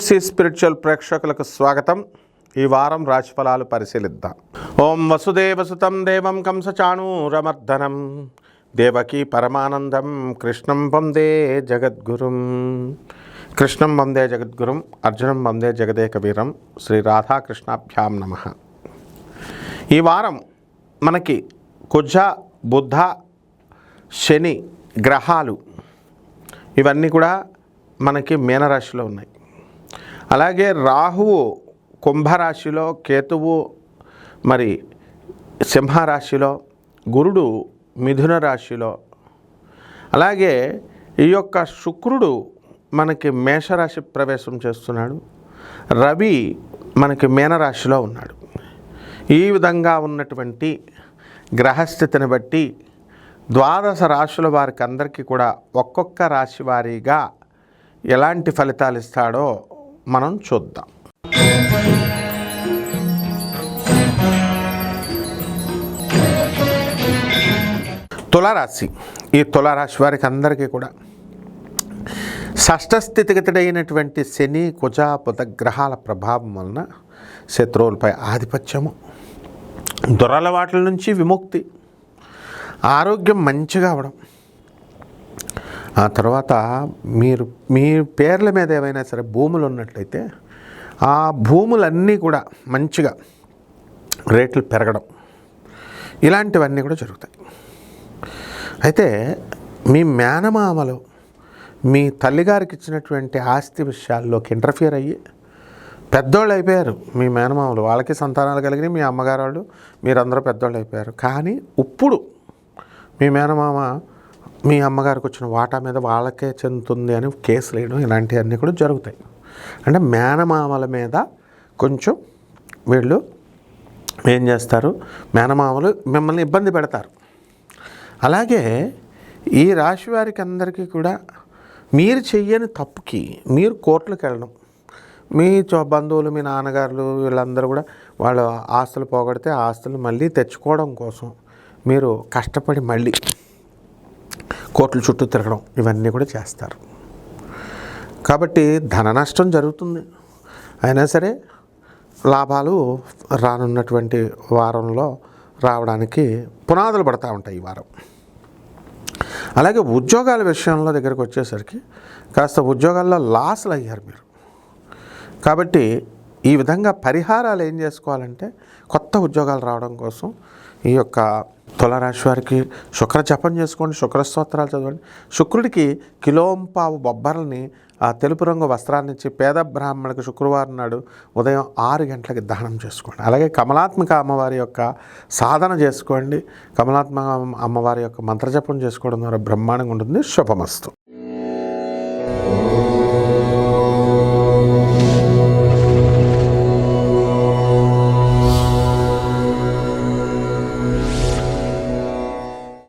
NFC spiritual ప్రేక్షకులకు స్వాగతం. ఈ వారం రాశిఫలాలు పరిశీలిద్దాం. ఓం వసుదేవసుతం దేవం కంసచాణూరమర్దనం దేవకీ పరమానందం కృష్ణం వందే జగద్గురుం. కృష్ణం వందే జగద్గురుం, అర్జునం వందే జగదేకవీరం. శ్రీ రాధాకృష్ణాభ్యాం నమః. ఈ వారం మనకి కుజ, బుధ, శని గ్రహాలు ఇవన్నీ కూడా మనకి మీనరాశిలో ఉన్నాయి. అలాగే రాహువు కుంభరాశిలో, కేతువు మరి సింహరాశిలో, గురుడు మిథున రాశిలో, అలాగే ఈ యొక్క శుక్రుడు మనకి మేషరాశి ప్రవేశం చేస్తున్నాడు. రవి మనకి మీనరాశిలో ఉన్నాడు. ఈ విధంగా ఉన్నటువంటి గ్రహస్థితిని బట్టి ద్వాదశ రాశుల వారికి అందరికీ కూడా ఒక్కొక్క రాశి వారీగా ఎలాంటి ఫలితాలు ఇస్తాడో మనం చూద్దాం. తులారాశి. ఈ తులారాశి వారికి అందరికీ కూడా షష్ఠ స్థితిగతుడైనటువంటి శని, కుజ, బుధ గ్రహాల ప్రభావం వలన శత్రువులపై ఆధిపత్యము, దురలవాట్ల నుంచి విముక్తి, ఆరోగ్యం మంచిగా అవడం, ఆ తర్వాత మీ పేర్ల మీద ఏవైనా సరే భూములు ఉన్నట్లయితే ఆ భూములన్నీ కూడా మంచిగా రేట్లు పెరగడం, ఇలాంటివన్నీ కూడా జరుగుతాయి. అయితే మీ మేనమామలు మీ తల్లిగారికి ఇచ్చినటువంటి ఆస్తి విషయాల్లోకి ఇంటర్ఫియర్ అయ్యి పెద్దోళ్ళు అయిపోయారు. మీ మేనమామలు వాళ్ళకి సంతానాలు కలిగిన మీ అమ్మగారు వాళ్ళు మీరందరూ పెద్దోళ్ళు అయిపోయారు. కానీ ఇప్పుడు మీ మేనమామ మీ అమ్మగారికి వచ్చిన వాటా మీద వాళ్ళకే చెందుతుంది అని కేసులు వేయడం, ఇలాంటివన్నీ కూడా జరుగుతాయి. అంటే మేనమామల మీద కొంచెం వీళ్ళు ఏం చేస్తారు, మేనమామలు మిమ్మల్ని ఇబ్బంది పెడతారు. అలాగే ఈ రాశి వారికి అందరికీ కూడా మీరు చెయ్యని తప్పుకి మీరు కోర్టులకు వెళ్ళడం, మీ బంధువులు మీ నాన్నగారులు వీళ్ళందరూ కూడా వాళ్ళ ఆస్తులు పోగొడితే ఆ ఆస్తులు మళ్ళీ తెచ్చుకోవడం కోసం మీరు కష్టపడి మళ్ళీ కోర్టుల చుట్టూ తిరగడం, ఇవన్నీ కూడా చేస్తారు. కాబట్టి ధన నష్టం జరుగుతుంది. అయినా సరే లాభాలు రానున్నటువంటి వారంలో రావడానికి పునాదులు పడతా ఉంటాయి ఈ వారం. అలాగే ఉద్యోగాల విషయంలో దగ్గరికి వచ్చేసరికి కాస్త ఉద్యోగాల్లో లాస్లు అయ్యారు మీరు. కాబట్టి ఈ విధంగా పరిహారాలు ఏం చేసుకోవాలంటే, కొత్త ఉద్యోగాలు రావడం కోసం ఈ యొక్క తులారాశి వారికి శుక్ర జపం చేసుకోండి, శుక్ర స్తోత్రాలు చదవండి. శుక్రుడికి కిలోంపావు బొబ్బర్లని ఆ తెలుపు రంగు వస్త్రాన్ని ఇచ్చి పేద బ్రాహ్మణులకు శుక్రవారం నాడు ఉదయం 6 గంటలకి దానం చేసుకోండి. అలాగే కమలాత్మక అమ్మవారి యొక్క సాధన చేసుకోండి. కమలాత్మక అమ్మవారి యొక్క మంత్రజపం చేసుకోవడం ద్వారా బ్రహ్మాండంగా ఉంటుంది. శుభమస్తు.